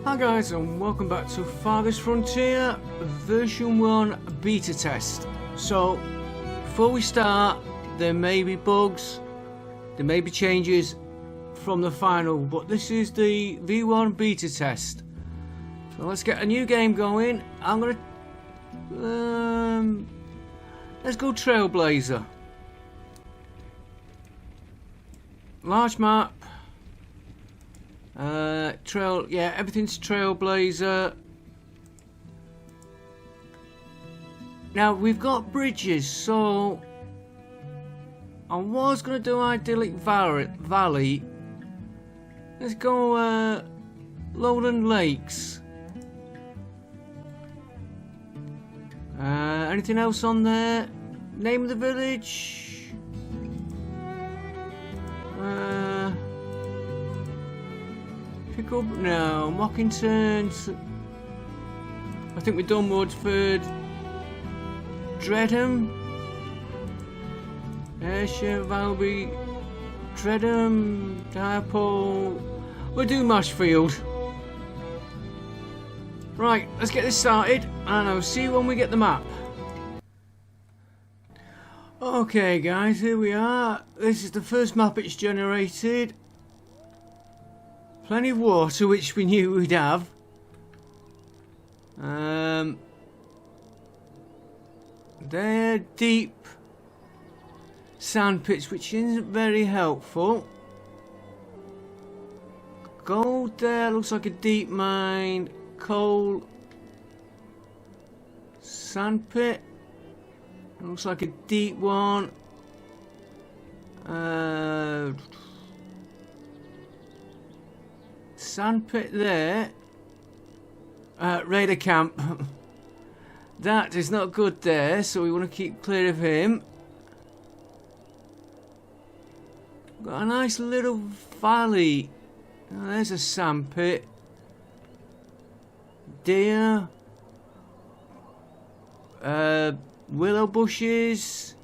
Hi guys, and welcome back to Farthest Frontier version 1 beta test. So before we start, there may be bugs, there may be changes from the final, but this is the V1 beta test. So let's get a new game going. I'm gonna let's go Trailblazer. Large map. Everything's Trailblazer. Now we've got bridges, so I was gonna do Idyllic Valley. Let's go Lowland Lakes. Anything else on there? Name of the village? Pick up no, Mockingtons. I think we've done Woodford. Dreadham. Ayrshire, Valby, Dreadham, Direpole. We'll do Marshfield. Right, let's get this started, and I'll see you when we get the map. Okay guys, here we are. This is the first map it's generated. Plenty of water, which we knew we'd have. They're deep sand pits, which isn't very helpful. Gold there, looks like a deep mine. Coal. Sand pit. Looks like a deep one. Sand pit there. Raider camp. That is not good there, so we want to keep clear of him. Got a nice little valley. Oh, there's a sand pit. Deer. Willow bushes.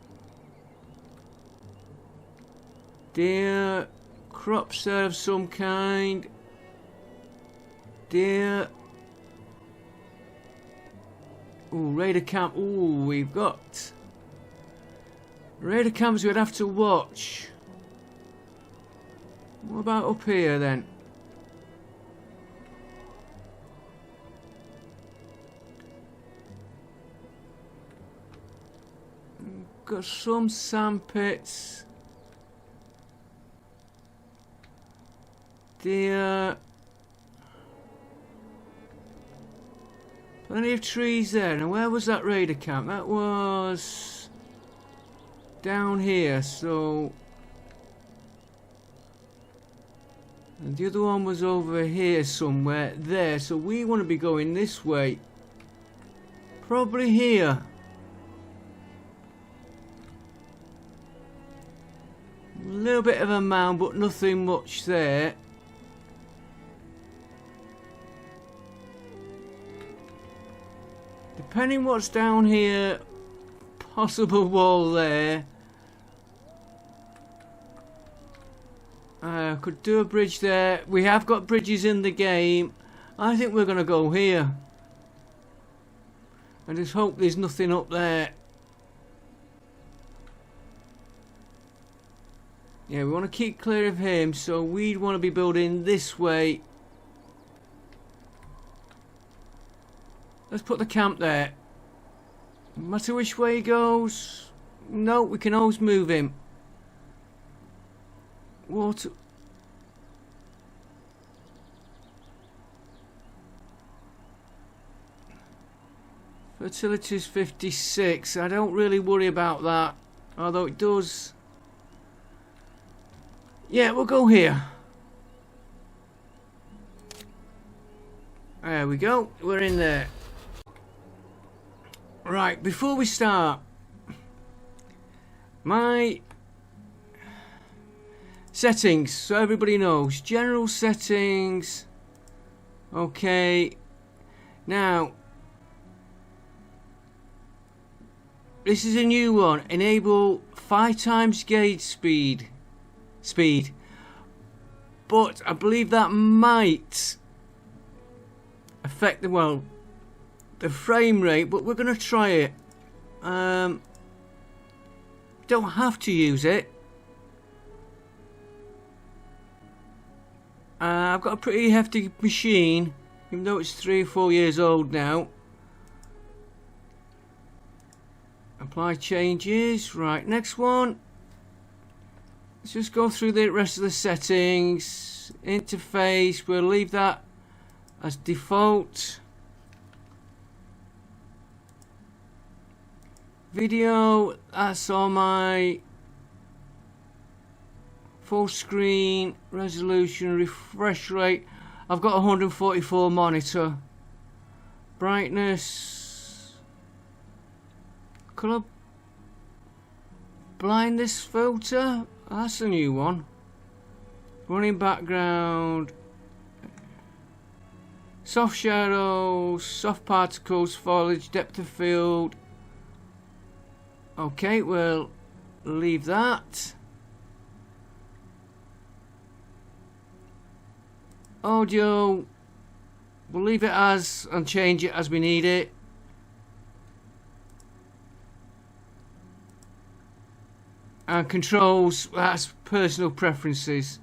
Deer. Crops there of some kind. Deer. Ooh, Raider camp. Ooh, we've got Raider camps we'd have to watch. What about up here then? Got some sand pits. Deer. Plenty of trees there. Now where was that Raider camp? That was down here, so and the other one was over here somewhere there, so we want to be going this way. Probably here. A little bit of a mound, but nothing much there. Depending what's down here, possible wall there. Could do a bridge there. We have got bridges in the game. I think we're going to go here. I just hope there's nothing up there. Yeah, we want to keep clear of him, so we'd want to be building this way. Let's put the camp there. No matter which way he goes. No, we can always move him. Water. Fertility's 56. I don't really worry about that. Although it does. Yeah, we'll go here. There we go. We're in there. Right, before we start, my settings, so everybody knows. General settings. Okay. Now, this is a new one. Enable 5 times gauge speed. But I believe that might affect the frame rate, but we're going to try it. Don't have to use it. I've got a pretty hefty machine, even though it's 3 or 4 years old now. Apply changes. Right, next one. Let's just go through the rest of the settings. Interface, we'll leave that as default. Video, that's on my full screen resolution. Refresh rate, I've got 144 monitor. Brightness, color blindness filter, that's a new one. Running background, soft shadows, soft particles, foliage, depth of field. Okay, we'll leave that. Audio, we'll leave it as and change it as we need it. And controls, that's personal preferences.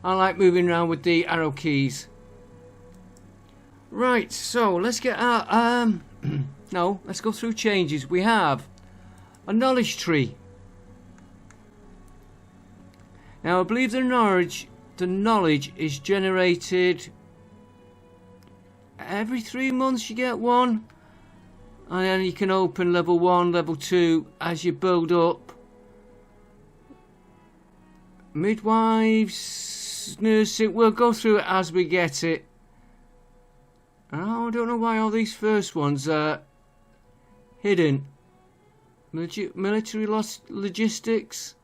I like moving around with the arrow keys. Right, so let's get our no, let's go through changes. We have a knowledge tree. Now I believe the knowledge is generated every 3 months. You get one, and then you can open level 1, level 2 as you build up. Midwives, nursing, we'll go through it as we get it. Oh, I don't know why all these first ones are hidden. Military logistics,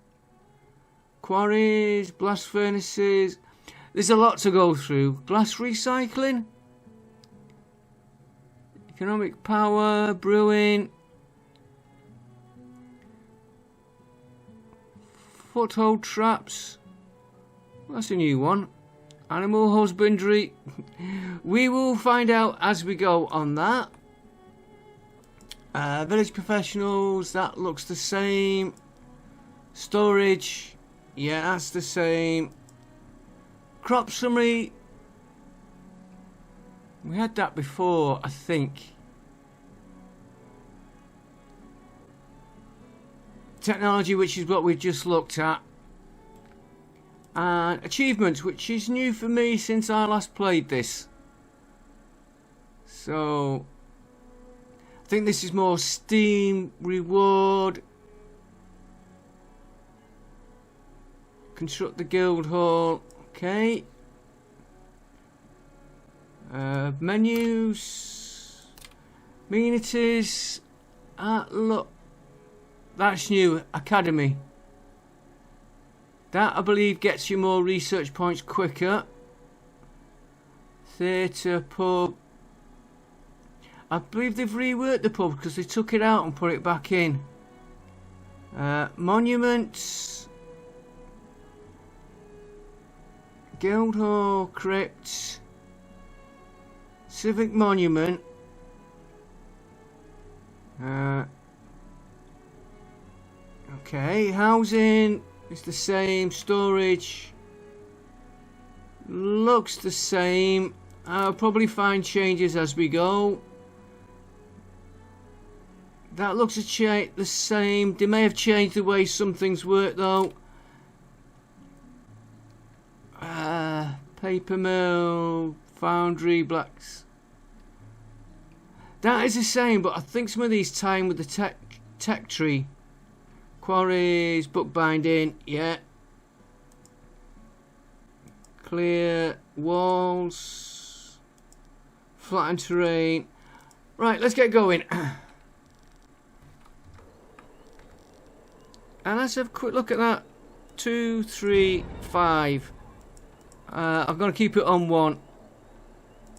quarries, blast furnaces. There's a lot to go through. Glass recycling, economic power, brewing, foothold traps. That's a new one. Animal husbandry. We will find out as we go on that. Village professionals, that looks the same. Storage, yeah, that's the same. Crop summary, we had that before, I think. Technology, which is what we've just looked at. And achievements, which is new for me since I last played this. So I think this is more Steam reward. Construct the guild hall. Okay. Menus, amenities. Look, that's new. Academy. That, I believe, gets you more research points quicker. Theatre, pub. I believe they've reworked the pub because they took it out and put it back in. Monuments. Guildhall, crypt. Civic monument. Okay, housing. It's the same. Storage looks the same. I'll probably find changes as we go. That looks the same. They may have changed the way some things work though. Paper mill, foundry, blacks. That is the same, but I think some of these tie in with the tech tree. Quarries, bookbinding, yeah. Clear walls, flattened terrain. Right, let's get going. And let's have a quick look at that. 2, 3, 5. I'm going to keep it on 1.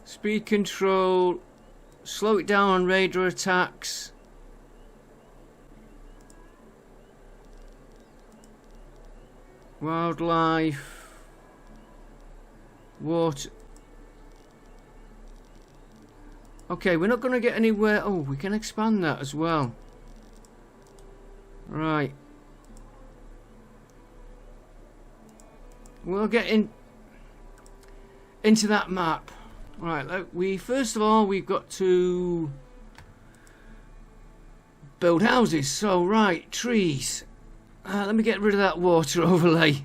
Speed control. Slow it down on radar attacks. Wildlife. Water. Okay, we're not going to get anywhere. Oh, we can expand that as well. Right. We'll get into that map. Right, look, first of all, we've got to build houses. So, right, trees. Let me get rid of that water overlay.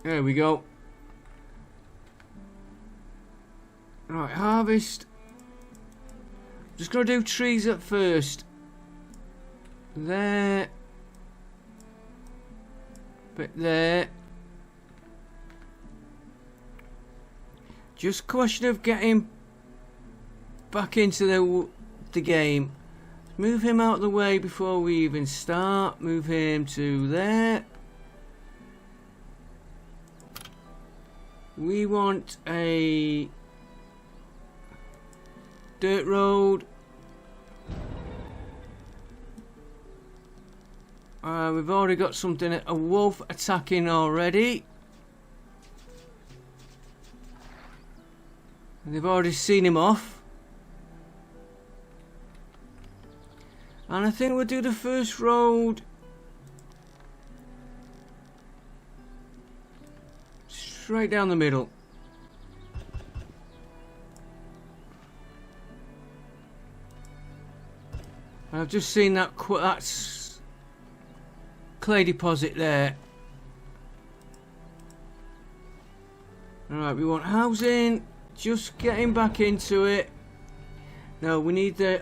There we go. Right, harvest. Just gonna do trees at first. There. Bit there. Just question of getting back into the game. Move him out of the way before we even start. Move him to there. We want a dirt road. We've already got something, a wolf attacking already. And they've already seen him off. And I think we'll do the first road straight down the middle. I've just seen that's clay deposit there. Alright, we want housing. Just getting back into it. No, we need the...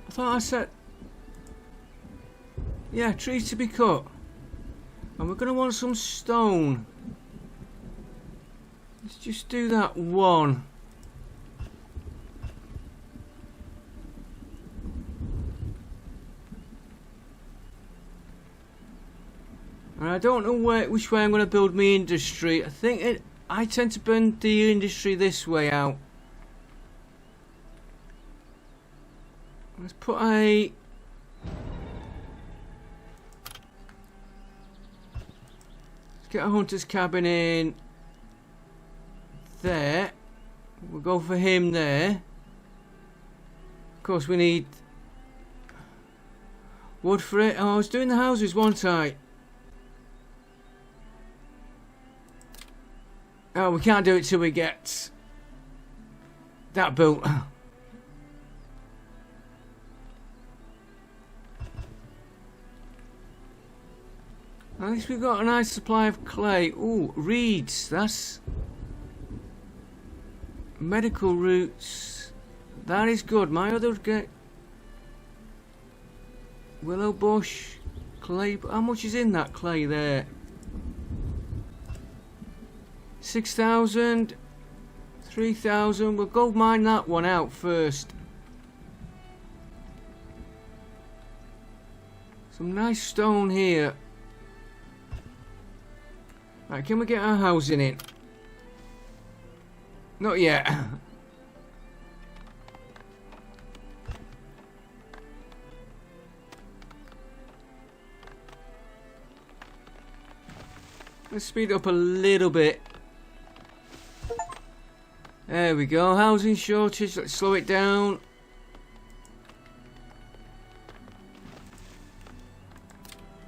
I thought I said... Yeah, trees to be cut. And we're going to want some stone. Let's just do that one. And I don't know which way I'm going to build my industry. I tend to build the industry this way out. Let's put a... Let's get a hunter's cabin in there. We'll go for him there. Of course we need wood for it. Oh, I was doing the houses, wasn't I? Oh, we can't do it till we get that built. At least we've got a nice supply of clay. Ooh, reeds. That's medical roots. That is good. My other get willow bush, clay. How much is in that clay there? 6,000, 3,000. We'll go mine that one out first. Some nice stone here. Right, can we get our housing in? Not yet. Let's speed up a little bit. There we go. Housing shortage. Let's slow it down.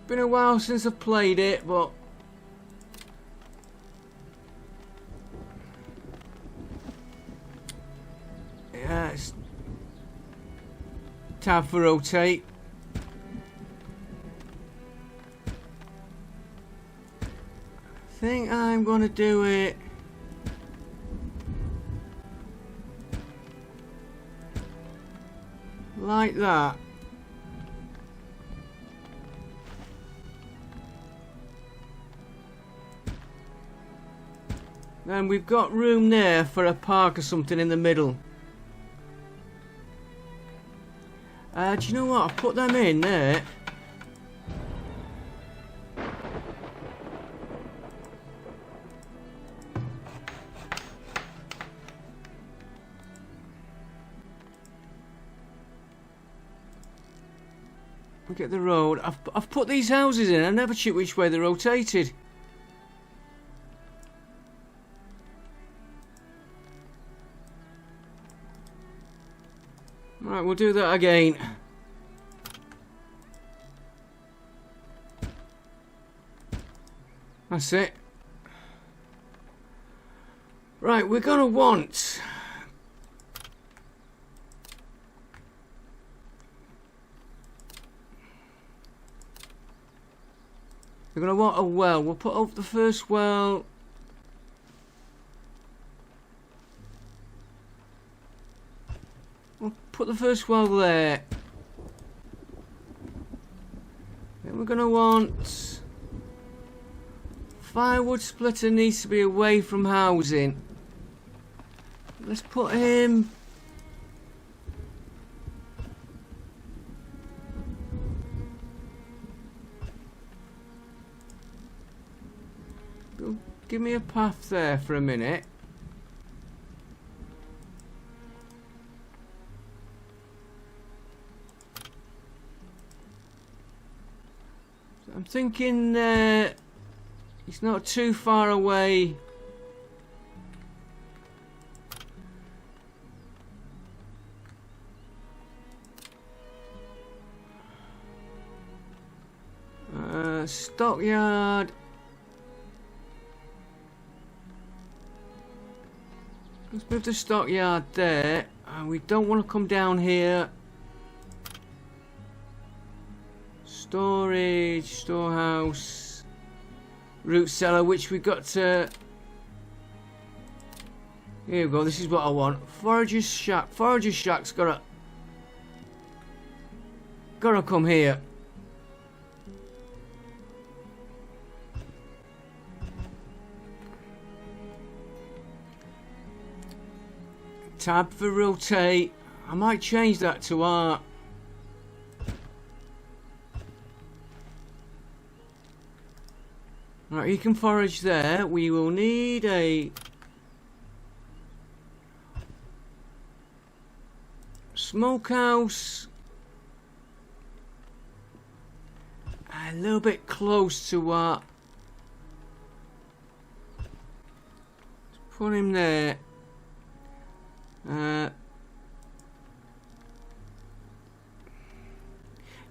Been a while since I've played it, but yeah, it's tab for rotate. I think I'm gonna do it like that. Then we've got room there for a park or something in the middle. Do you know what? I'll put them in there. Get the road. I've put these houses in. I never check which way they're rotated. Right, we'll do that again. That's it. Right, we're gonna want... We're gonna want a well. We'll put up the first well. We'll put the first well there. Then we're gonna want... Firewood splitter needs to be away from housing. Let's put him... Give me a path there for a minute. I'm thinking it's not too far away. Stockyard. Let's move the stockyard there. We don't want to come down here. Storage, storehouse, root cellar, which we got to... Here we go, this is what I want. Forager's shack. Forager's shack's gotta come here. Tab for rotate. I might change that to art. Right, you can forage there. We will need a smokehouse a little bit close to what. Let's put him there.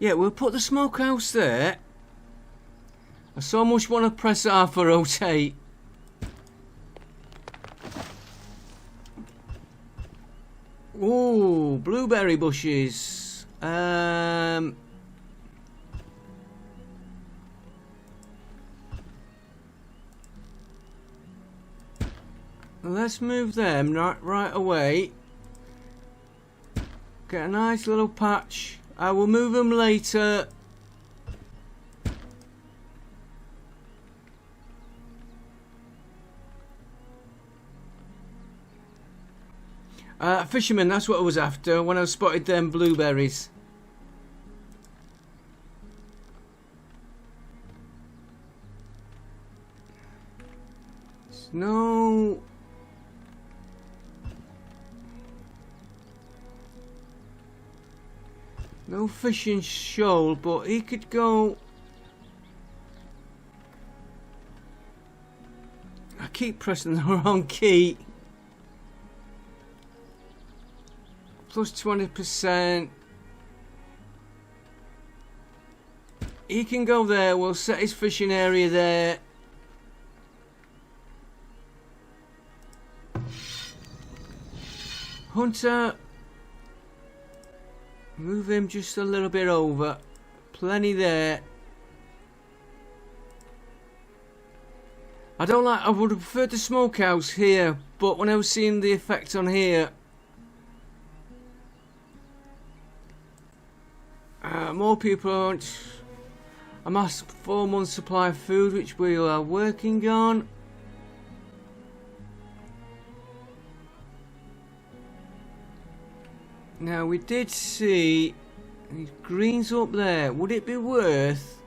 Yeah, we'll put the smokehouse there. I so much want to press R for rotate. Ooh, blueberry bushes. Let's move them right away. Get a nice little patch. I will move them later. Fisherman, that's what I was after when I spotted them blueberries. No fishing shoal, but he could go. I keep pressing the wrong key. Plus 20%. He can go there. We'll set his fishing area there. Hunter, move him just a little bit over. Plenty there. I would have preferred the smokehouse here, but when I was seeing the effect on here, more people aren't. I'm asked 4 months supply of food, which we are working on. Now we did see these greens up there. Would it be worth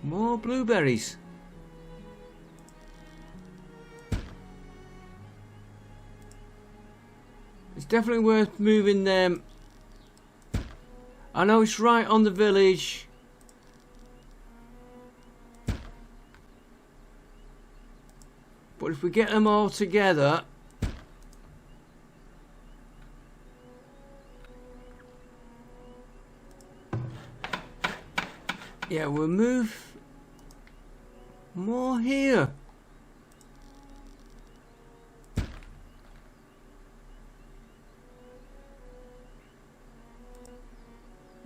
more blueberries? It's definitely worth moving them. I know it's right on the village. But if we get them all together... Yeah, we'll move more here.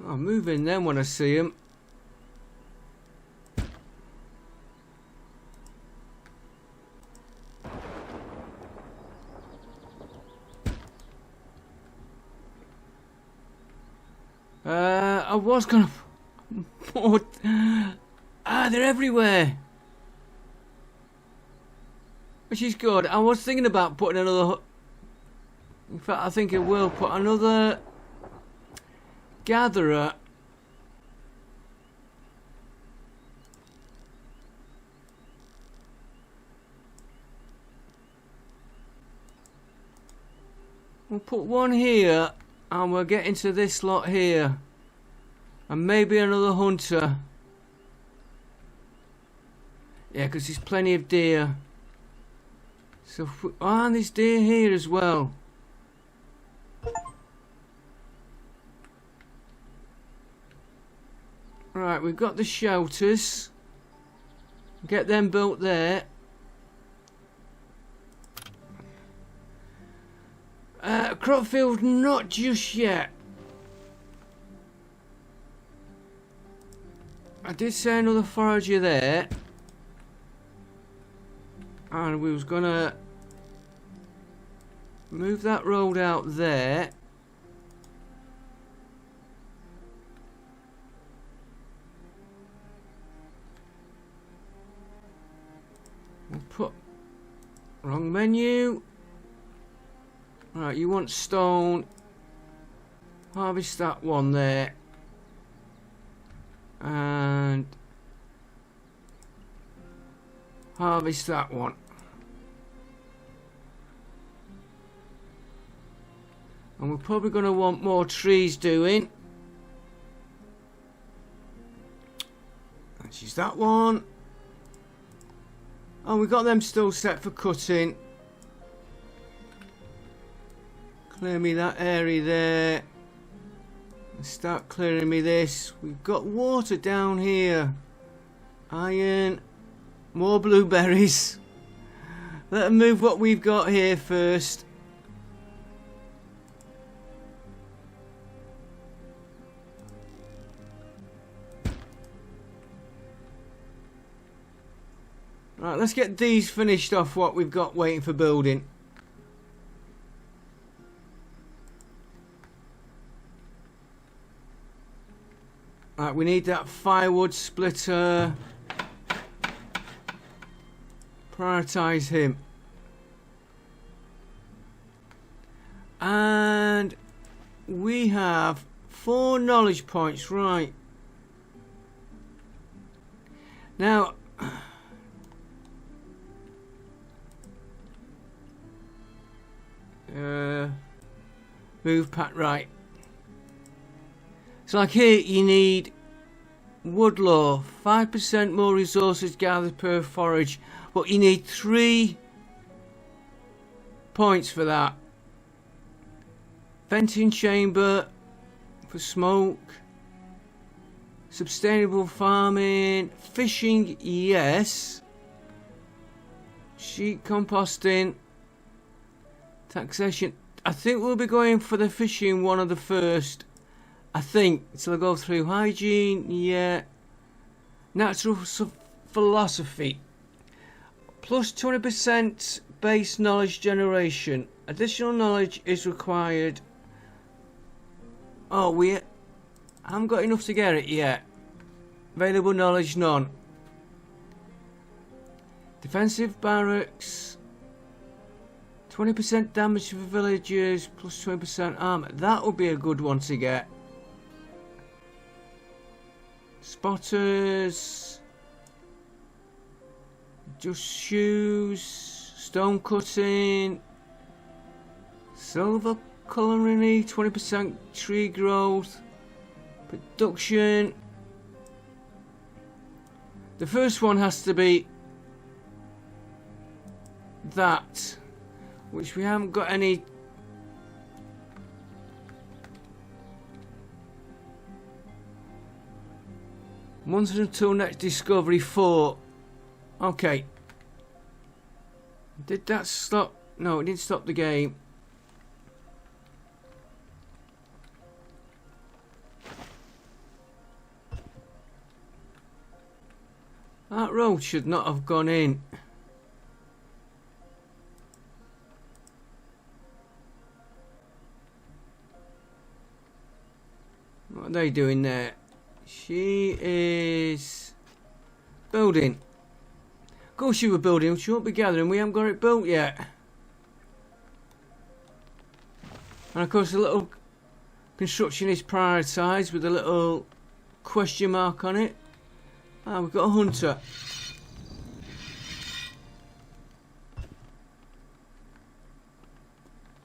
I'll move in them when I see them. I was gonna... they're everywhere. Which is good. I was thinking about putting another... In fact, I think I will put another gatherer. We'll put one here, and we'll get into this lot here. And maybe another hunter. Yeah, because there's plenty of deer. So, if we, and there's deer here as well. Right, we've got the shelters. Get them built there. Crop field, not just yet. I did say another forager there. And we was gonna move that road out there. We'll put wrong menu. Right, you want stone. Harvest that one there. And harvest that one. And we're probably going to want more trees doing. Which is that one. Oh, we've got them still set for cutting. Clear me that area there. Start clearing me this. We've got water down here. Iron. More blueberries. Let's move what we've got here first. Right, let's get these finished off what we've got waiting for building. Right, we need that firewood splitter. Prioritise him. And we have 4 knowledge points, right. Now, move Pat right. So like here you need woodlaw, 5% more resources gathered per forage, but you need 3 points for that. Venting chamber for smoke, sustainable farming, fishing, yes, sheep composting, taxation. I think we'll be going for the fishing one of the first. I think so. I'll go through hygiene, yeah, natural philosophy, plus 20% base knowledge generation. Additional knowledge is required. Oh, we haven't got enough to get it yet. Available knowledge none. Defensive barracks, 20% damage for villagers, plus 20% armor. That would be a good one to get. Spotters, just shoes, stone cutting, silver culinary, 20% tree growth, production. The first one has to be that, which we haven't got any. Months until next discovery 4. Okay. Did that stop? No, it didn't stop the game. That road should not have gone in. What are they doing there? She is building. Of course she was building. She won't be gathering. We haven't got it built yet. And of course the little construction is prioritised with a little question mark on it. Ah, we've got a hunter.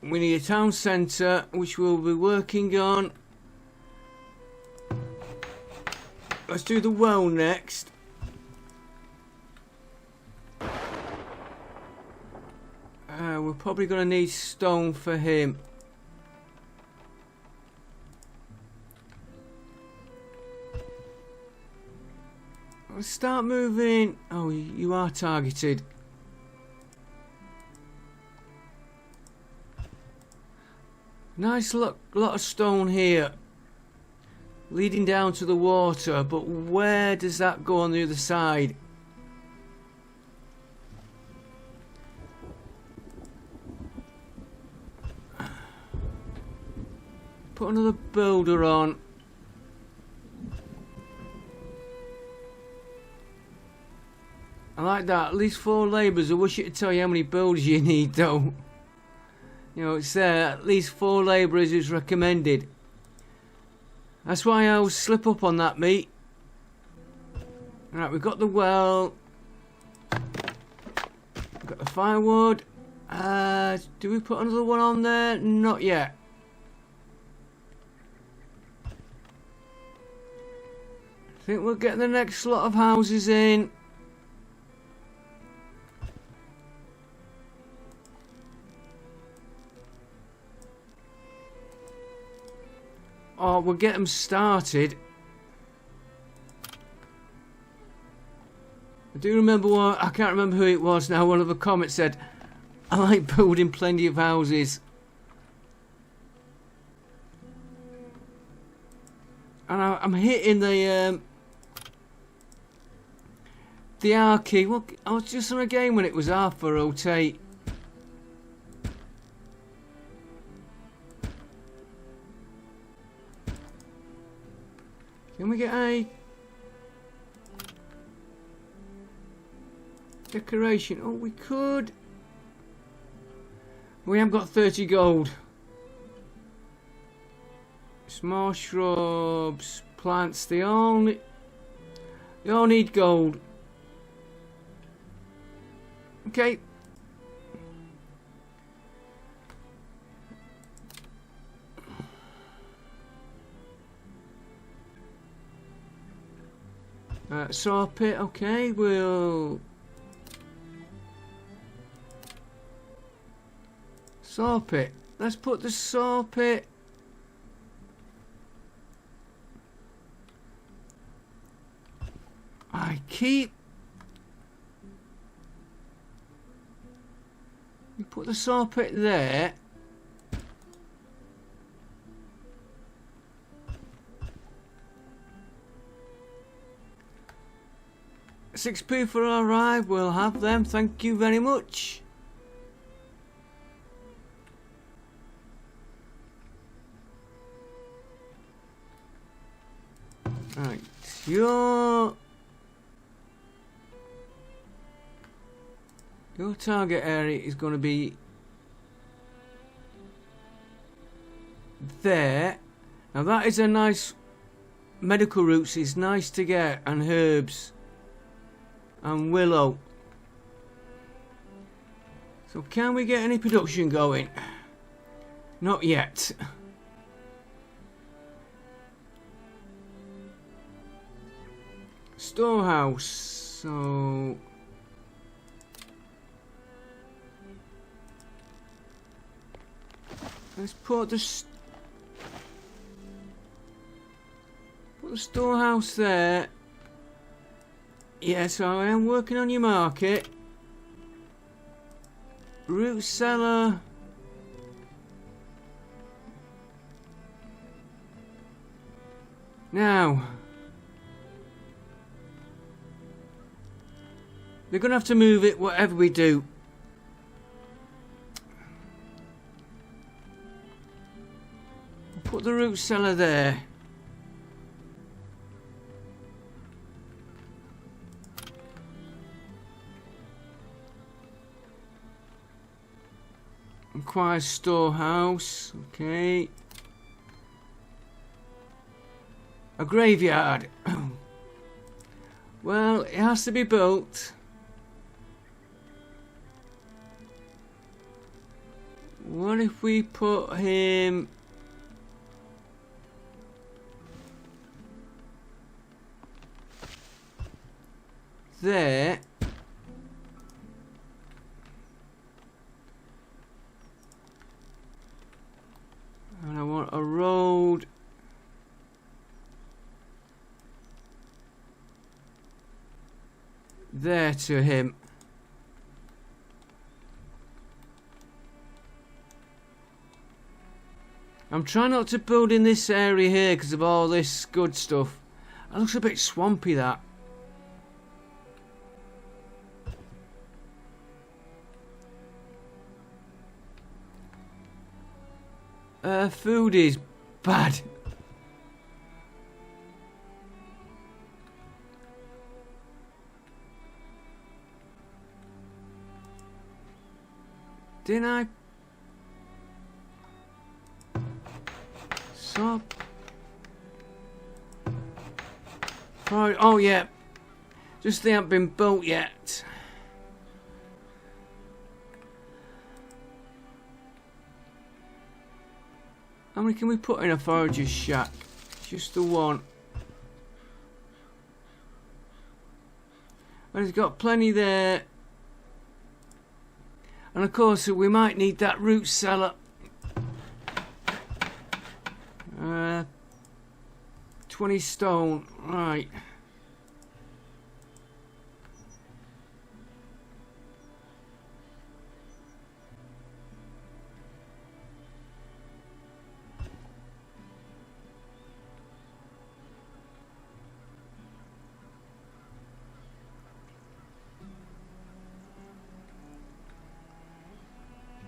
We need a town centre, which we'll be working on. Let's do the well next. We're probably going to need stone for him. Let's start moving. Oh, you are targeted. Nice lot of stone here, leading down to the water, but where does that go on the other side? Put another builder on. I like that. At least 4 labourers. I wish it would tell you how many builders you need, though. You know, it's there. At least 4 labourers is recommended. That's why I always slip up on that, mate. Right, we've got the well. We've got the firewood. Do we put another one on there? Not yet. I think we'll get the next lot of houses in. Oh, we'll get them started. I do remember what, I can't remember who it was now, one of the comments said, I like building plenty of houses. And I'm hitting the R key. Well, I was just on a game when it was R for rotate. Can we get a decoration? Oh, we could. We haven't got 30 gold. Small shrubs, plants, they all need gold. Okay. Saw pit, okay, we'll... Saw pit. Let's put the saw pit... I keep... You put the saw pit there. £6p for our ride, we'll have them, thank you very much. Right, your target area is going to be there. Now that is a nice medical roots, is nice to get, and herbs. And willow. So can we get any production going? Not yet. Storehouse. So let's put the storehouse there. Yeah, so I am working on your market. Root cellar. Now, they're going to have to move it whatever we do. Put the root cellar there. Acquire storehouse. Okay. A graveyard. Well, it has to be built. What if we put him there? And I want a road there to him. I'm trying not to build in this area here because of all this good stuff. It looks a bit swampy, that. Food is bad. Didn't I? So. Oh yeah. Just they haven't been built yet. How many can we put in a forager's shack? Just the one. Well, it's got plenty there. And of course, we might need that root cellar. 20 stone. Right.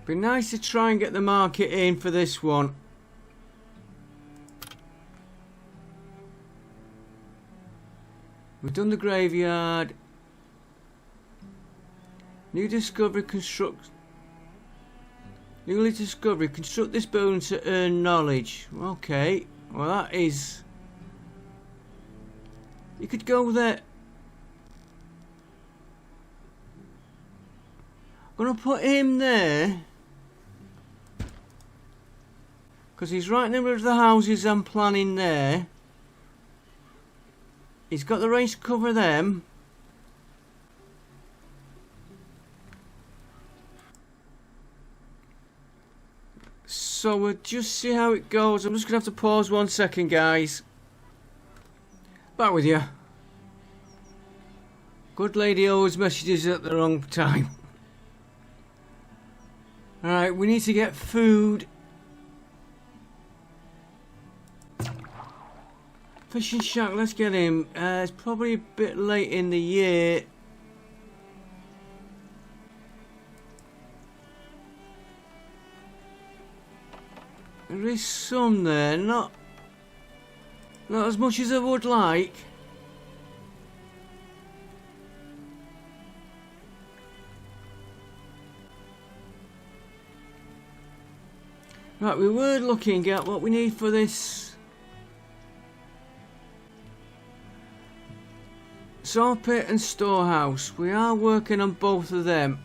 Be nice to try and get the market in for this one. We've done the graveyard. New discovery, construct. Newly discovery, construct this building to earn knowledge. Okay, well that is. You could go there. I'm gonna put him there. Because he's right in the middle of the houses I'm planning there. He's got the range to cover them. So we'll just see how it goes. I'm just going to have to pause 1 second, guys. Back with you. Good lady always messages at the wrong time. Alright, we need to get food. Fishing shack, let's get him. It's probably a bit late in the year. There is some there, not as much as I would like. Right, we were looking at what we need for this. Saw pit and storehouse. We are working on both of them.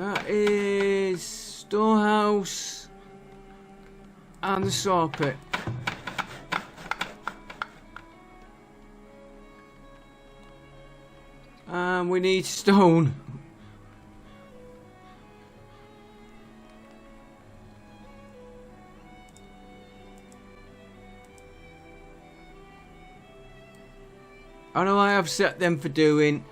That is storehouse and the saw pit. And we need stone. I know I have set them for doing.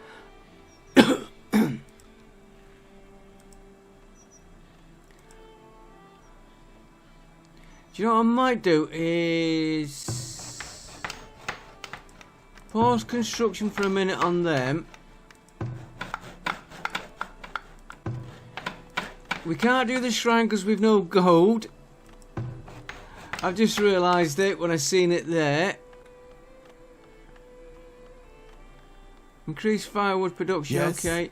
Do you know what I might do is pause construction for a minute on them. We can't do the shrine because we've no gold. I've just realised it when I seen it there. Increase firewood production, yes. Okay.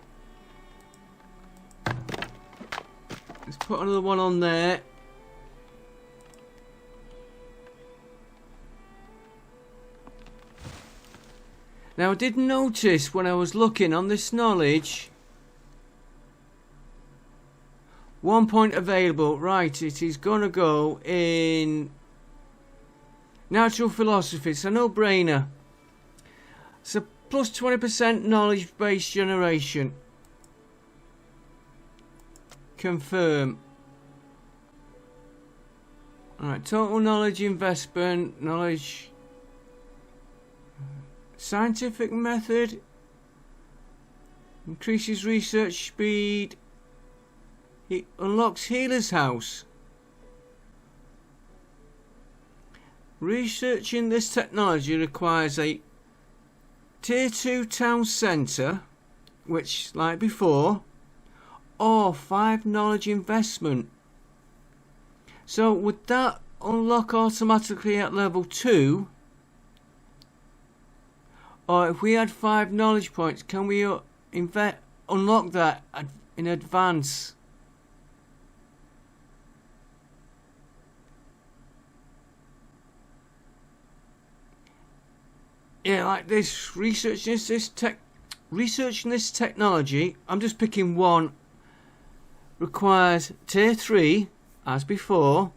Let's put another one on there. Now I did notice when I was looking on this knowledge, 1 point available. Right, it is gonna go in natural philosophy. It's a no-brainer. So plus 20% knowledge based generation. Confirm. Alright, total knowledge investment, knowledge. Scientific method. Increases research speed. It unlocks healer's house. Researching this technology requires a Tier 2 town centre, which, like before, or 5 knowledge investment. So would that unlock automatically at level 2? Or if we had 5 knowledge points, can we unlock that in advance? Yeah, like this, researching this technology, I'm just picking one, requires tier 3, as before,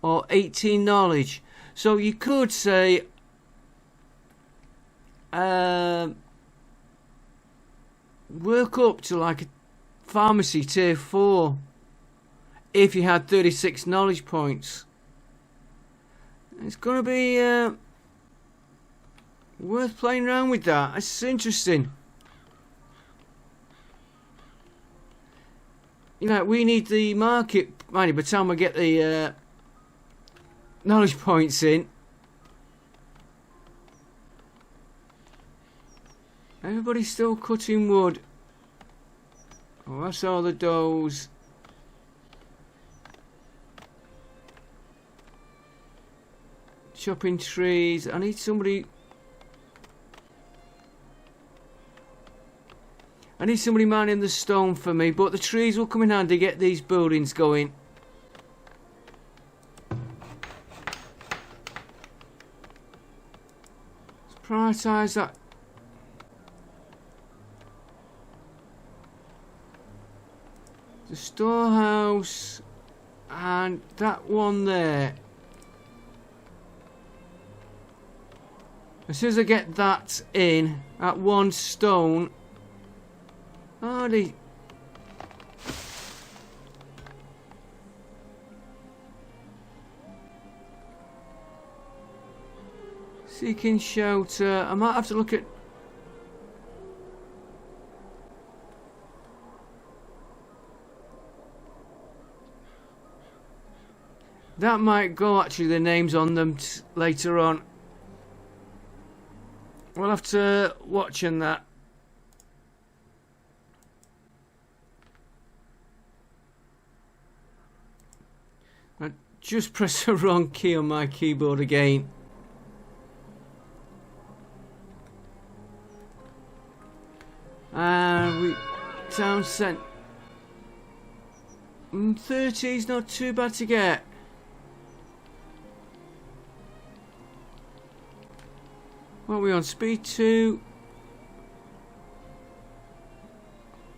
or 18 knowledge. So you could say, work up to like a pharmacy tier 4, if you had 36 knowledge points. It's going to be worth playing around with that. It's interesting. You know, we need the market money by the time I get the knowledge points in. Everybody's still cutting wood. Oh, that's all the doughs. Chopping trees. I need somebody. I need somebody mining the stone for me, but the trees will come in handy to get these buildings going. Let's prioritise that. The storehouse and that one there. As soon as I get that in, at 1 stone. Oh, seeking shelter. I might have to look at. That might go, actually, the names on them later on. We'll have to watch on that. I just pressed the wrong key on my keyboard again. And we town centre. 30 is not too bad to get. What are we on? Speed 2.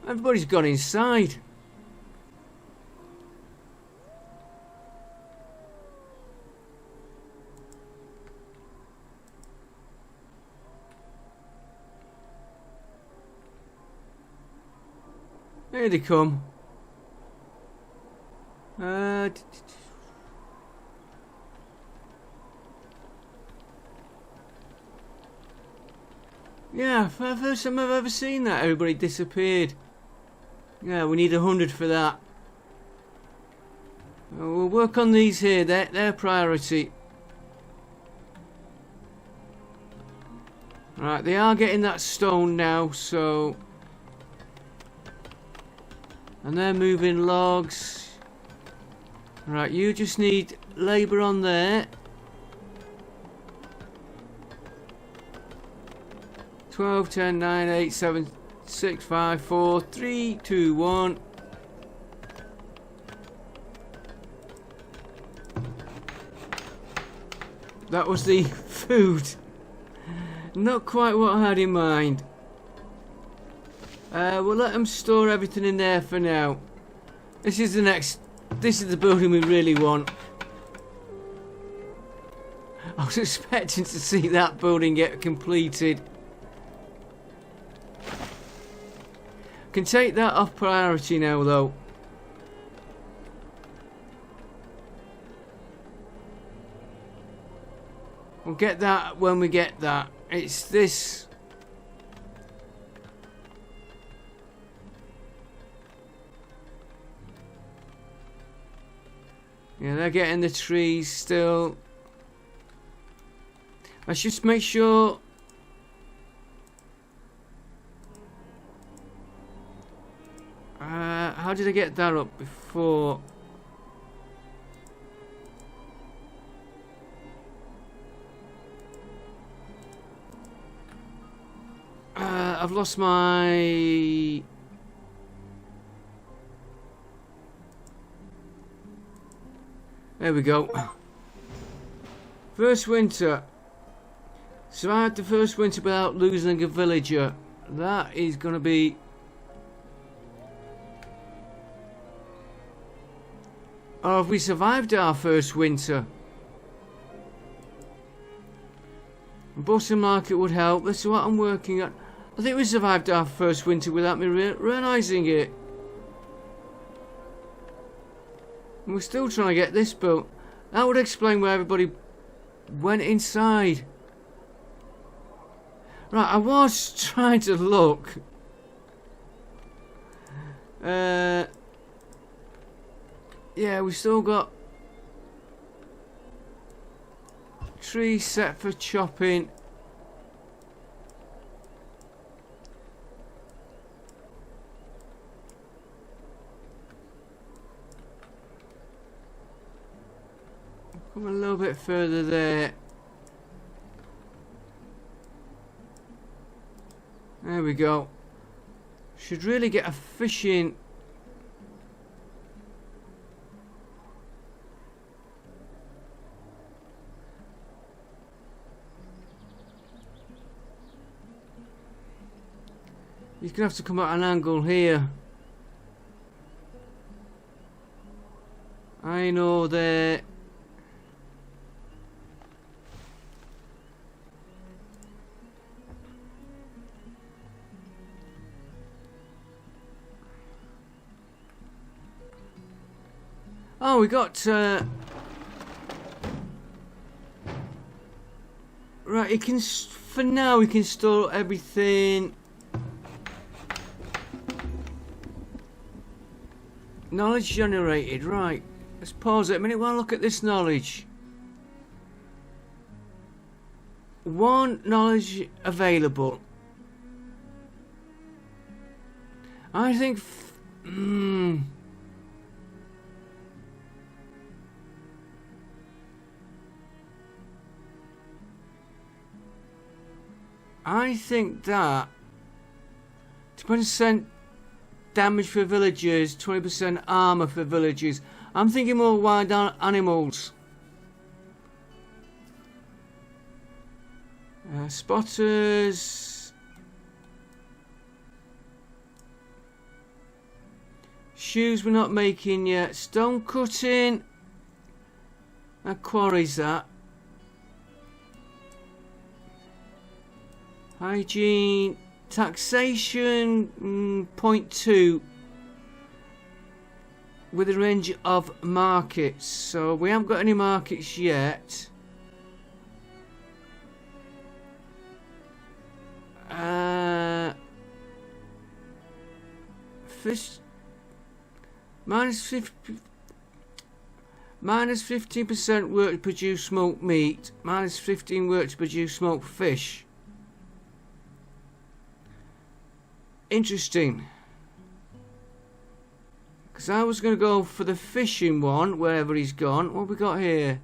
Everybody's gone inside. Here they come. Yeah, first time I've ever seen that. Everybody disappeared. Yeah, we need 100 for that. We'll work on these here. They're priority. Right, they are getting that stone now, so... And they're moving logs. Right, you just need labour on there. 12, 10, 9, 8, 7, 6, 5, 4, 3, 2, 1. That was the food. Not quite what I had in mind. We'll let them store everything in there for now. This is the building we really want. I was expecting to see that building get completed. Can take that off priority now though. We'll get that when we get that. It's this. Yeah, they're getting the trees still. Let's just make sure. How did I get that up before? I've lost my... There we go. First winter. Survived the first winter without losing a villager. That is going to be... Or have we survived our first winter? Boston market would help. This is what I'm working on. I think we survived our first winter without me realising it. And we're still trying to get this built. That would explain where everybody went inside. Right, I was trying to look. Yeah, we still got trees set for chopping. Come a little bit further there. There we go. Should really get a fishing. He's gonna have to come at an angle here. I know that. Oh, we got right. It can for now. We can store everything. Knowledge generated, right. Let's pause it a minute while I look at this knowledge. 1 knowledge available. I think... I think that 20% damage for villagers, 20% armor for villagers. I'm thinking more wild animals. Spotters. Shoes we're not making yet. Stone cutting. That quarries that. Hygiene. Taxation. 0.2. with a range of markets. So we haven't got any markets yet. Fish minus 15% work to produce smoked meat, minus 15 work to produce smoked fish. Interesting. Because I was going to go for the fishing one, wherever he's gone. What have we got here?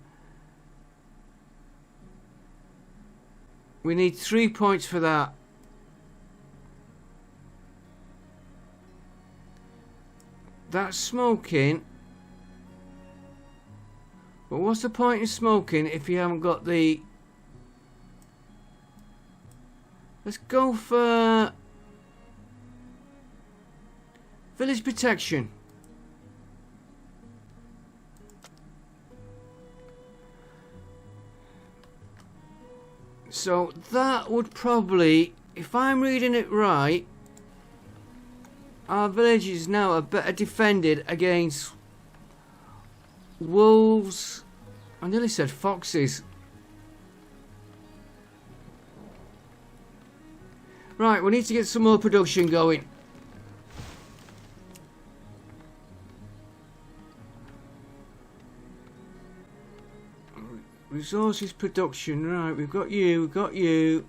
We need 3 points for that. That's smoking. But what's the point in smoking if you haven't got the... Let's go for... village protection. So that would probably, if I'm reading it right, our villages now are better defended against wolves. I nearly said foxes. Right, we need to get some more production going. Resources production, right, we've got you.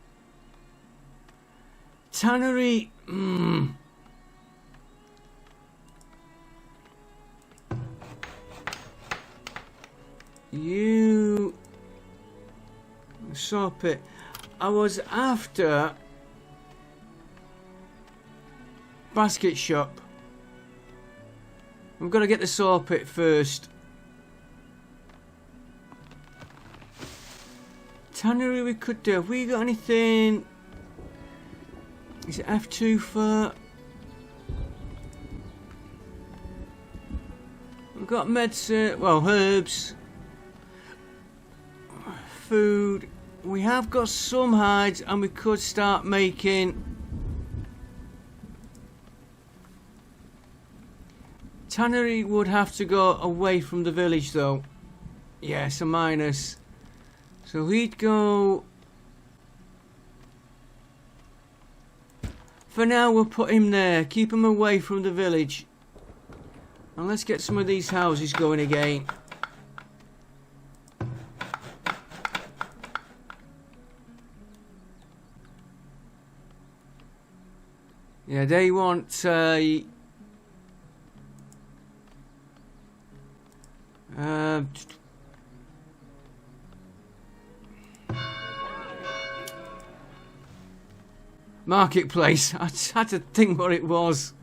Tannery, You... saw pit. I was after... basket shop. I'm gonna get the saw pit first. Tannery we could do. Have we got anything? Is it F2 for? We've got medicine, well, herbs, food. We have got some hides, and we could start making. Tannery would have to go away from the village, though. Yes, a minus. So he'd go... For now, we'll put him there. Keep him away from the village. And let's get some of these houses going again. Yeah, they want... marketplace. I just had to think what it was.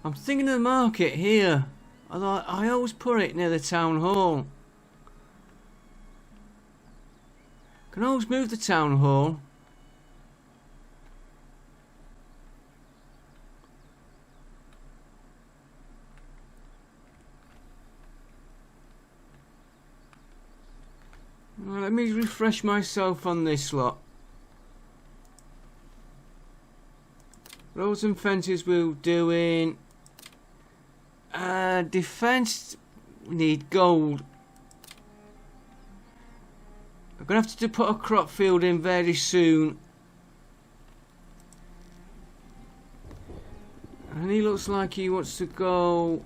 I'm thinking of the market here. I always put it near the town hall. Can always move the town hall. Well, let me refresh myself on this lot. Roads and fences we're doing. Defense, we need gold. I'm going to have to put a crop field in very soon. And he looks like he wants to go...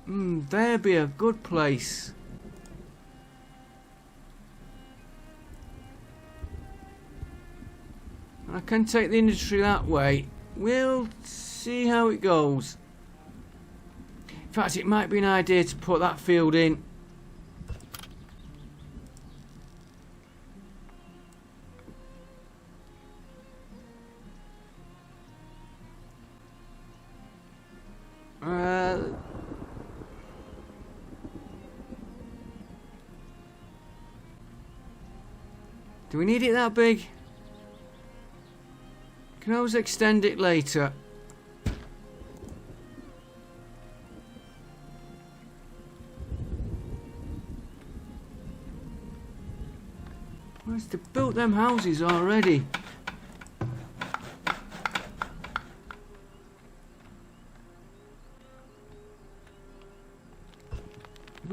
there'd be a good place. I can take the industry that way. We'll see how it goes. In fact, it might be an idea to put that field in. Do we need it that big? Can I always extend it later? Where's they built them houses already?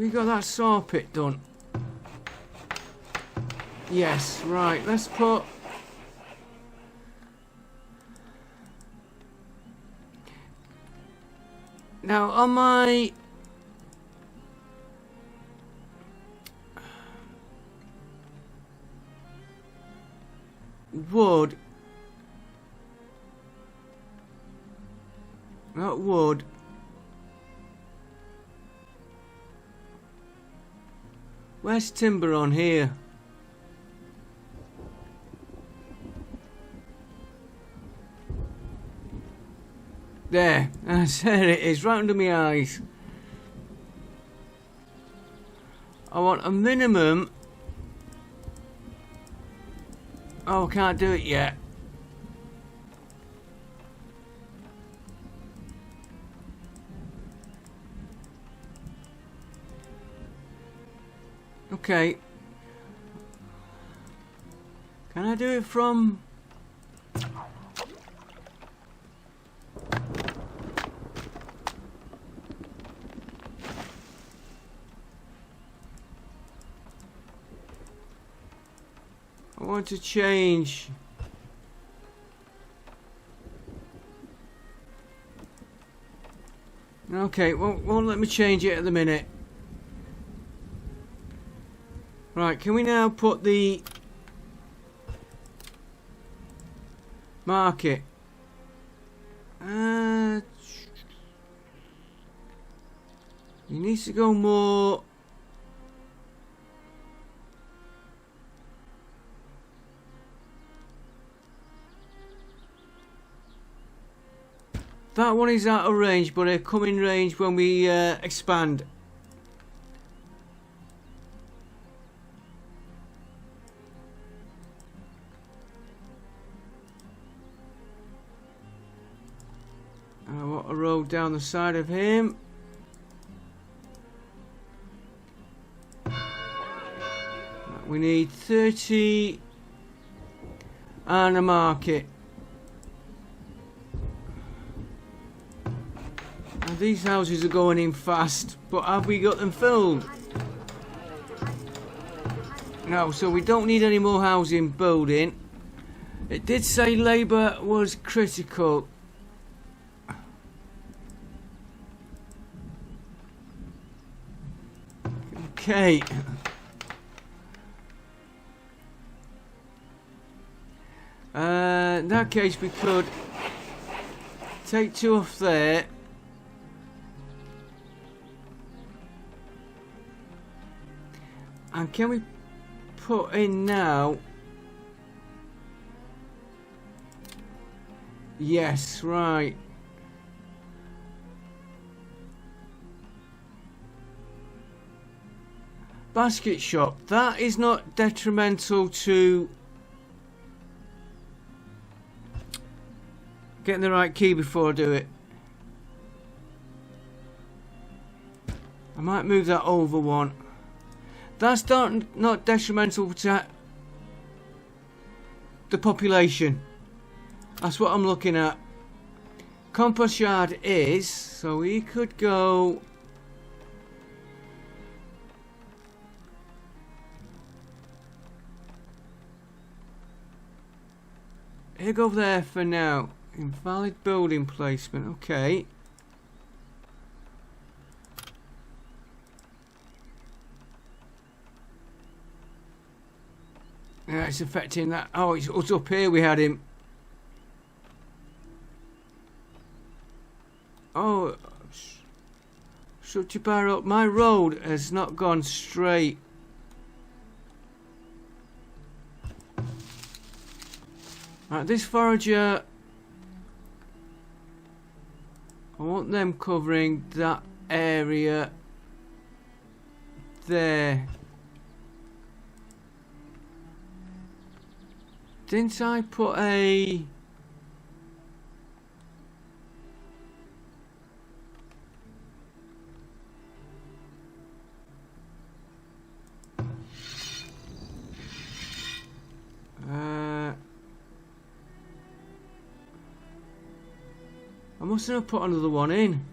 We got that saw pit done. Yes, right, let's put... Now, on my... wood... Not wood. Where's timber on here? There it is, right under my eyes. I want a minimum. Oh, I can't do it yet. Okay. Can I do it from... I want to change. Okay, won't let me change it at the minute. Right, can we now put the market? It needs to go more. That one is out of range, but it'll come in range when we expand. I want a road down the side of him. We need 30 and a market. Now these houses are going in fast, but have we got them filled? No, so we don't need any more housing building. It did say labour was critical. Okay. In that case we could take 2 off there. And can we put in now? Yes, right. Basket shop. That is not detrimental to getting the right key before I do it. I might move that over one. That's not detrimental to the population. That's what I'm looking at. Compost yard is, so we could go. Here, go there for now. Invalid building placement. Okay. Yeah, it's affecting that. Oh, it's up here. We had him. Oh, shut your bar up. My road has not gone straight. Right, this forager, I want them covering that area there. Didn't I put a... I mustn't have put another one in.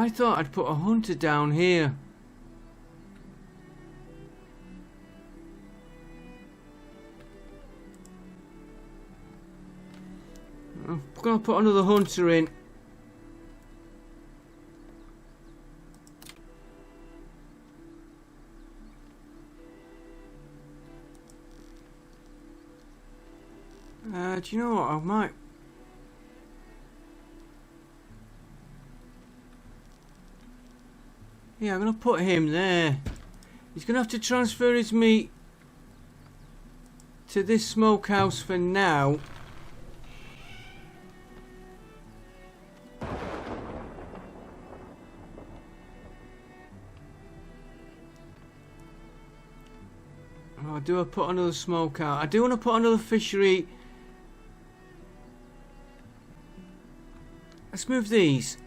I thought I'd put a hunter down here. I'm gonna put another hunter in. Do you know what? I might. Yeah, I'm gonna put him there. He's gonna have to transfer his meat to this smokehouse for now. Oh, do I put another smokehouse? I do want to put another fishery. Let's move these.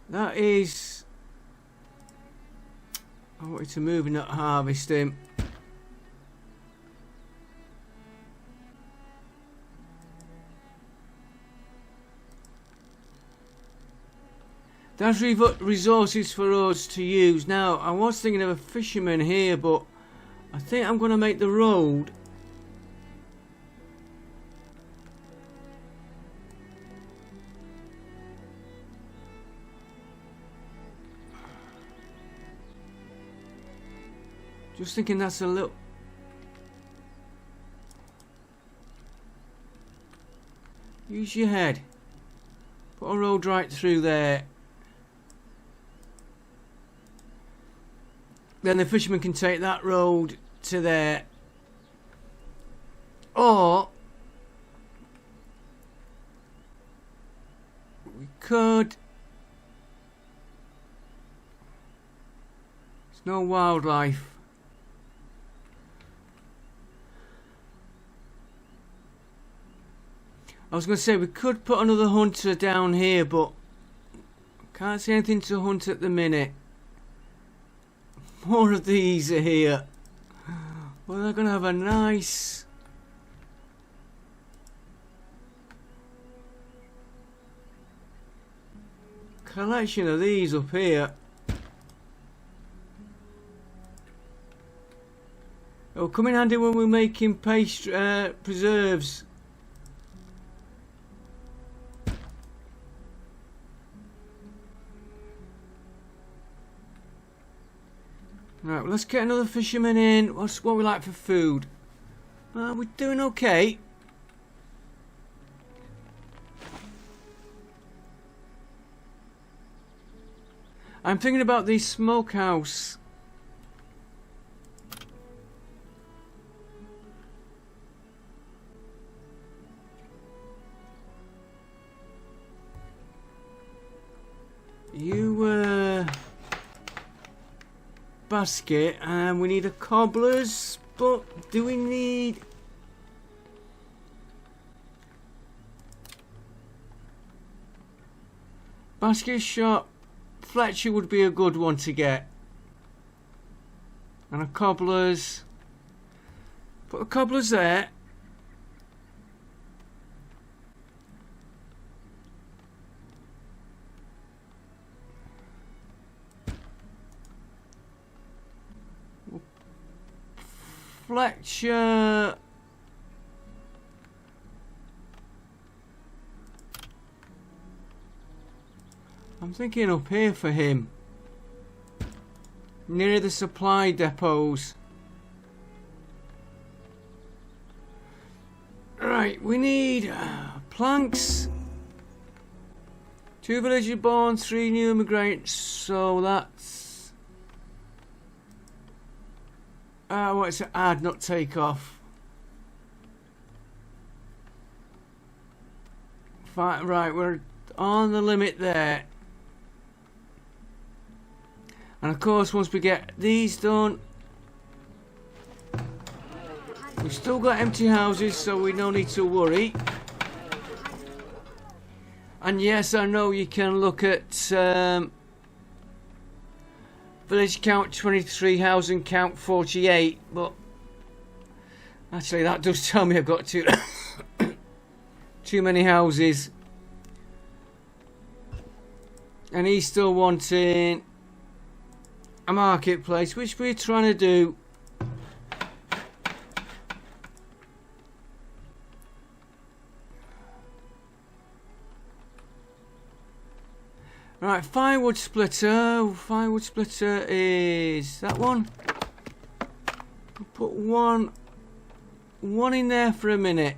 That is... I want you to move and not harvest him. That's resources for us to use. Now, I was thinking of a fisherman here, but I think I'm going to make the road. Just thinking that's a little... Use your head. Put a road right through there. Then the fisherman can take that road to there. Or we could... There's no wildlife. I was going to say we could put another hunter down here, but can't see anything to hunt at the minute. More of these are here. Well, they're going to have a nice... collection of these up here. It'll come in handy when we're making paste preserves. Right, well, let's get another fisherman in. What's what we like for food? We're doing okay. I'm thinking about the smokehouse. Basket, and we need a cobbler's, but do we need... Basket shop? Fletcher would be a good one to get. And a cobbler's. Put a cobbler's there. Fletcher. I'm thinking up here for him. Near the supply depots. Right, we need planks. 2 villagers born, 3 new immigrants. So that's... what's it? Add, not take off. Right, we're on the limit there. And of course, once we get these done, we've still got empty houses, so we don't need to worry. And yes, I know you can look at village count 23, housing count 48, but actually that does tell me I've got too many houses. And he's still wanting a marketplace, which we're trying to do. Right, firewood splitter. Firewood splitter is that one. Put one in there for a minute.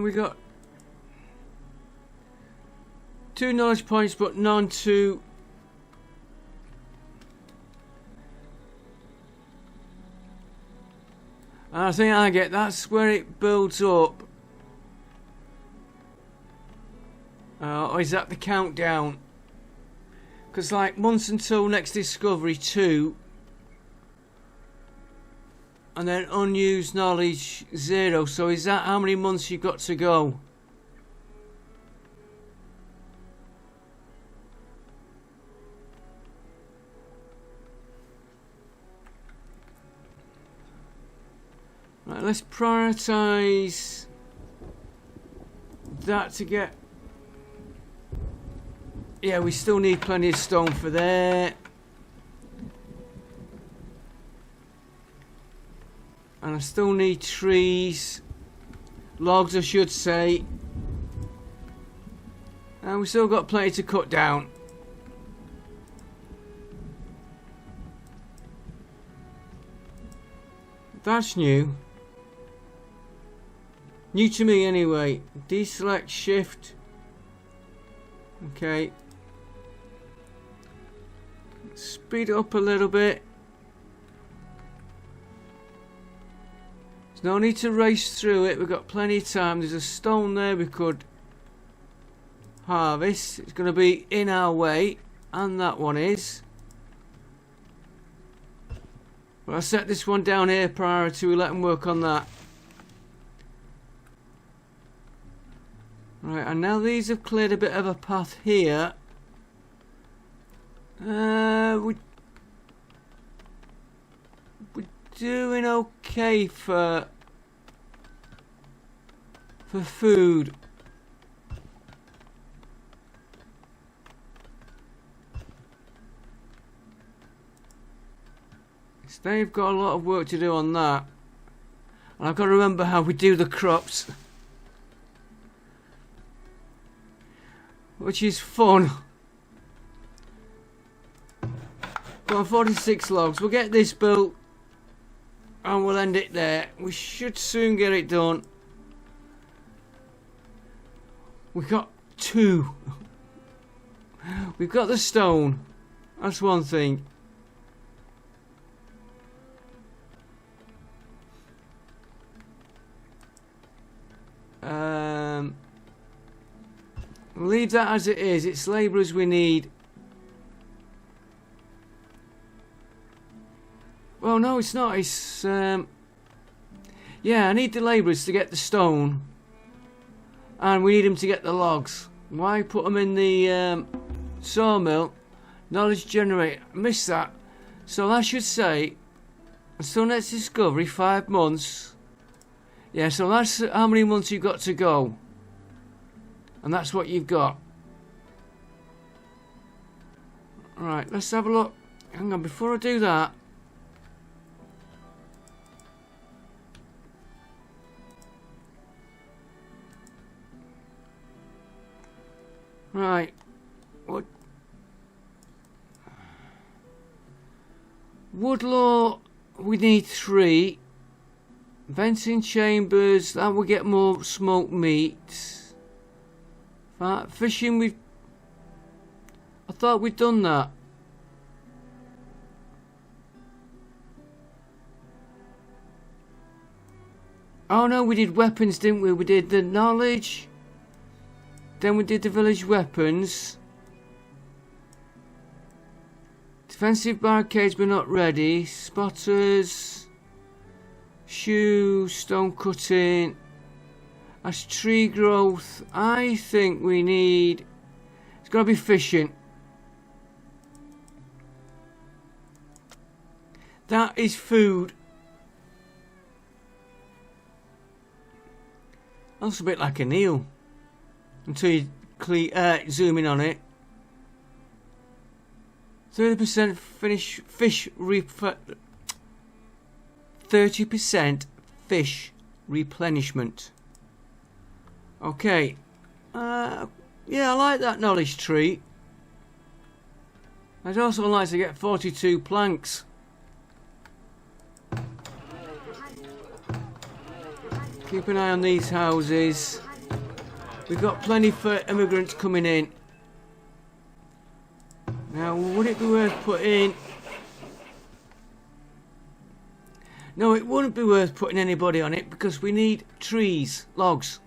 We got 2 knowledge points, but none to I think I get that's where it builds up. Or is that the countdown? Because like months until next discovery 2, and then unused knowledge 0. So is that how many months you've got to go? Right, let's prioritize that to get. Yeah, we still need plenty of stone for there. And I still need trees. Logs, I should say. And we still got plenty to cut down. That's new. New to me anyway. Deselect shift. Okay. Speed it up a little bit. There's no need to race through it. We've got plenty of time. There's a stone there we could harvest. It's going to be in our way. And that one is. But I'll set this one down here priority. We let them work on that. Right, and now these have cleared a bit of a path here. We're doing okay for food. So they've got a lot of work to do on that. And I've got to remember how we do the crops. Which is fun. Got 46 logs. We'll get this built and we'll end it there. We should soon get it done. We got 2. We've got the stone. That's one thing. Leave that as it is. It's labourers we need. Well, no, it's not. It's yeah, I need the labourers to get the stone, and we need them to get the logs. Why put them in the sawmill? Knowledge generator. Missed that. So that should say until next discovery 5 months. Yeah, so that's how many months you've got to go. And that's what you've got. Right, let's have a look. Hang on, before I do that. Right. What? Woodlaw, we need 3. Venting chambers, that will get more smoked meat. Fishing, I thought we'd done that. Oh no, we did weapons, didn't we? We did the knowledge. Then we did the village weapons. Defensive barricades but not ready. Spotters. Shoe, stone cutting. As tree growth, I think we need... It's got to be fishing. That is food. Looks a bit like a eel. Until you zoom in on it. 30% fish 30% fish replenishment. Okay. Yeah, I like that knowledge tree. I'd also like to get 42 planks. Keep an eye on these houses. We've got plenty for immigrants coming in. Now, would it be worth putting... No, it wouldn't be worth putting anybody on it because we need trees, logs.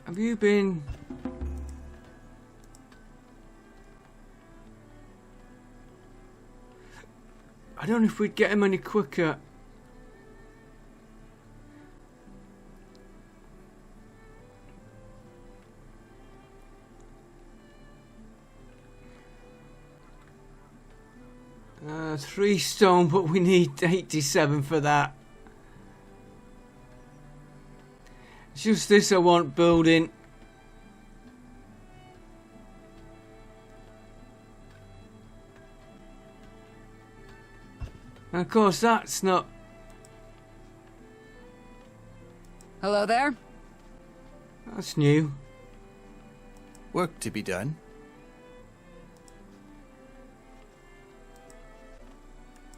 Have you been... I don't know if we'd get him any quicker. Three stone, but we need 87 for that. It's just this I want building. And of course that's not... Hello there? That's new. Work to be done.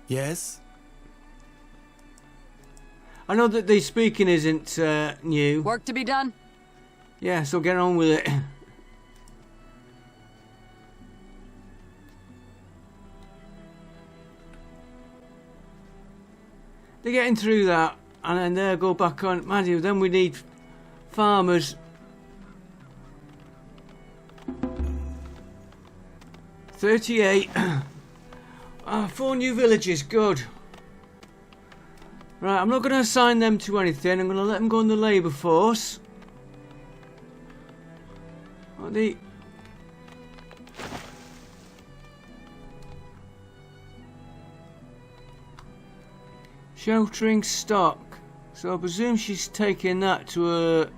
Yes? I know that the speaking isn't new. Work to be done? Yeah, so get on with it. They're getting through that, and then they'll go back on. Mind you, then we need farmers. 38. 4 new villages, good. Right, I'm not going to assign them to anything. I'm going to let them go in the labour force. What the... Sheltering stock. So I presume she's taking that to a...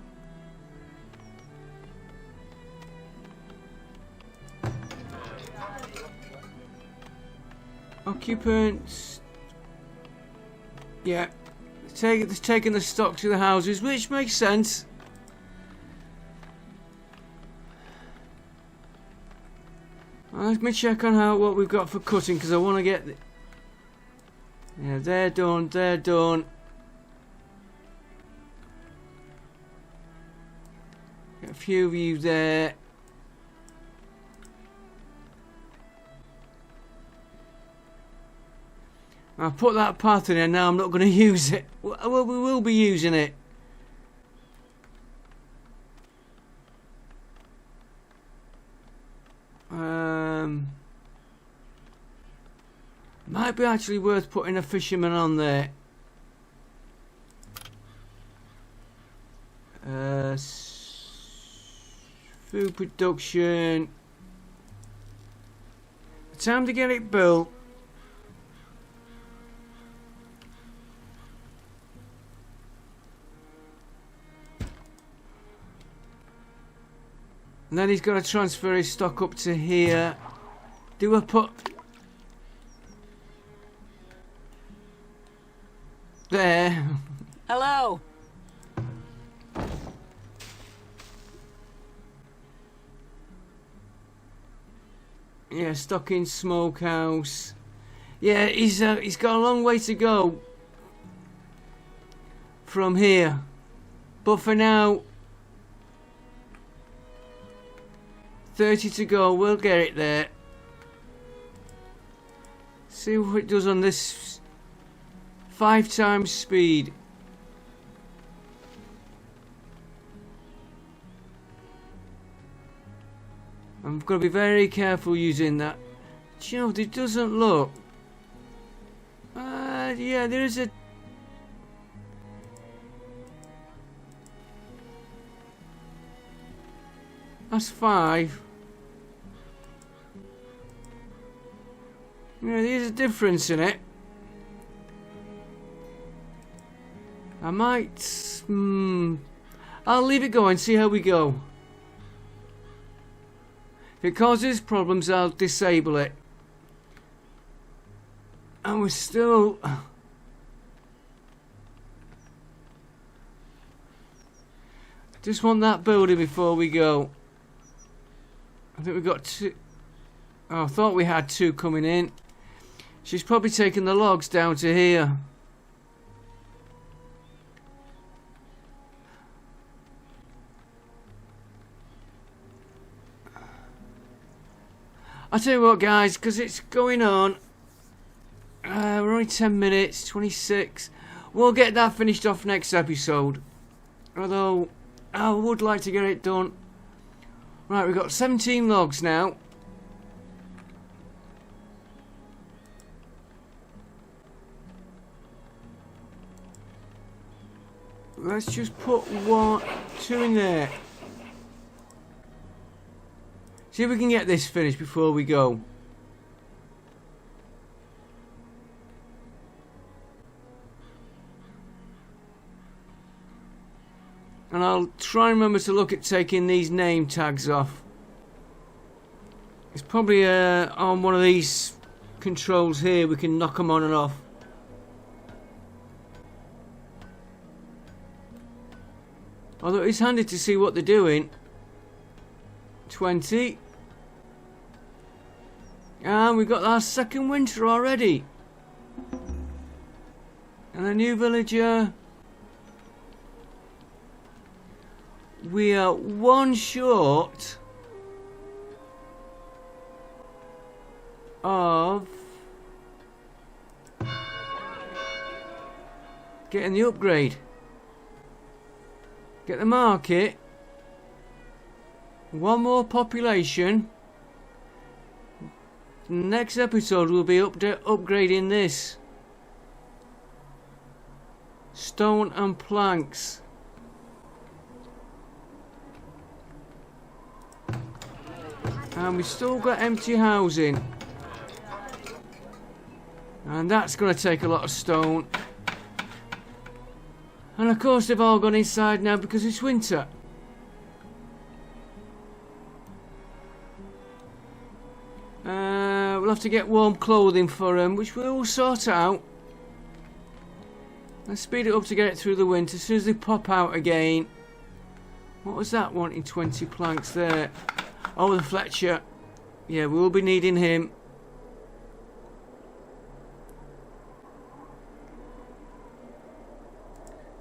Occupants. Yeah, taking the stock to the houses, which makes sense. Let me check on what we've got for cutting because I want to get. Yeah, they're done. They're done. Got a few of you there. I put that path in there, now I'm not going to use it. Well, we will be using it. Might be actually worth putting a fisherman on there. Food production. Time to get it built. And then he's got to transfer his stock up to here. Do I put... There. Hello. Yeah, stock in smokehouse. Yeah, he's got a long way to go from here. But for now... 30 to go, we'll get it there. See what it does on this 5 times speed. I'm going to be very careful using that. Do you know, it doesn't look... yeah, there is a... That's 5. Yeah, there's a difference in it. I might... I'll leave it going, see how we go. If it causes problems, I'll disable it. And we're still... Just want that building before we go. I think we've got 2... Oh, I thought we had 2 coming in. She's probably taken the logs down to here. I'll tell you what, guys, because it's going on. We're only 10 minutes, 26. We'll get that finished off next episode. Although, I would like to get it done. Right, we've got 17 logs now. Let's just put 2 in there. See if we can get this finished before we go. And I'll try and remember to look at taking these name tags off. It's probably on one of these controls here we can knock them on and off. Although it's handy to see what they're doing. 20. And we've got our second winter already. And a new villager. We are 1 short of getting the upgrade. Get the market. 1 more population. Next episode we'll be upgrading this. Stone and planks. And we've still got empty housing. And that's going to take a lot of stone. And of course they've all gone inside now because it's winter. We'll have to get warm clothing for them, which we'll sort out. Let's speed it up to get it through the winter. As soon as they pop out again. What was that wanting 20 planks there? Oh, the Fletcher. Yeah, we will be needing him.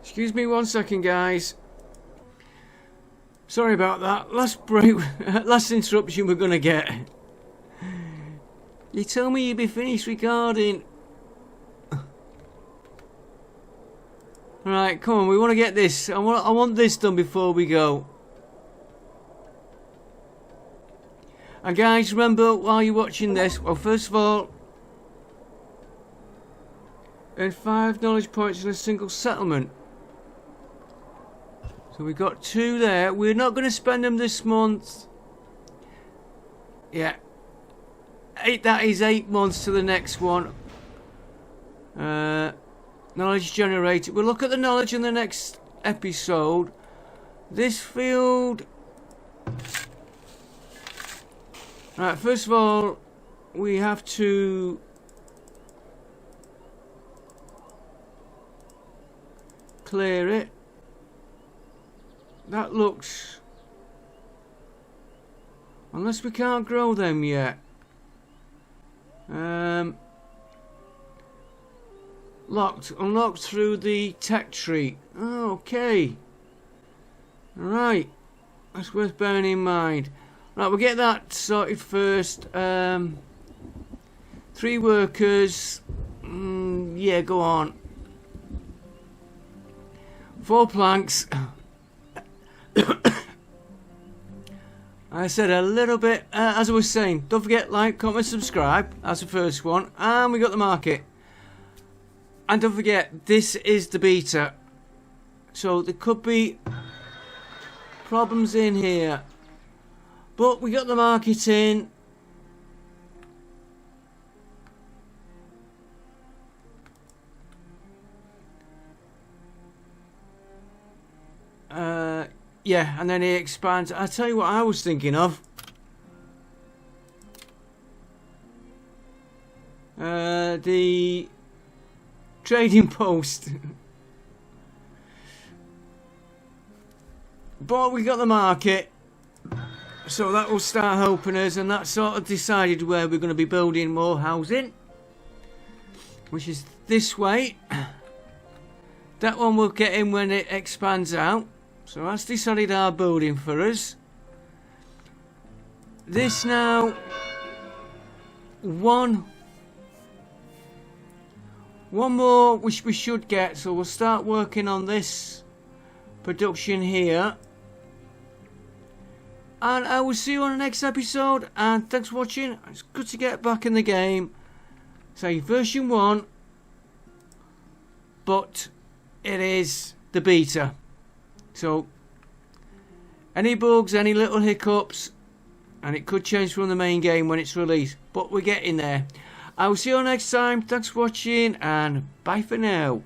Excuse me 1 second, guys. Sorry about that. Last break, last interruption we're gonna get. You told me you'd be finished recording. Right, come on. We want to get this. I want this done before we go. And guys, remember while you're watching this, well, first of all, earn 5 knowledge points in a single settlement. So we got 2 there. We're not going to spend them this month. Yeah. That is 8 months to the next one. Knowledge generated. We'll look at the knowledge in the next episode. This field. Right, first of all, we have to clear it. That looks... Unless we can't grow them yet. Locked. Unlocked through the tech tree. Oh, okay. Right. That's worth bearing in mind. Right, we'll get that sorted first. 3 workers. Yeah, go on. 4 planks. I said a little bit, as I was saying, don't forget, like, comment, subscribe. That's the first one. And we got the market. And don't forget, this is the beta. So there could be problems in here. But we got the market in. Yeah, and then he expands. I'll tell you what I was thinking of. The trading post. But we got the market. So that will start helping us, and that sort of decided where we're going to be building more housing. Which is this way. That one we'll get in when it expands out. So that's decided our building for us. This now, one more which we should get. So we'll start working on this production here. And I will see you on the next episode. And thanks for watching. It's good to get back in the game. Say version 1. But it is the beta. So, any bugs, any little hiccups, and it could change from the main game when it's released. But we're getting there. I will see you next time. Thanks for watching, and bye for now.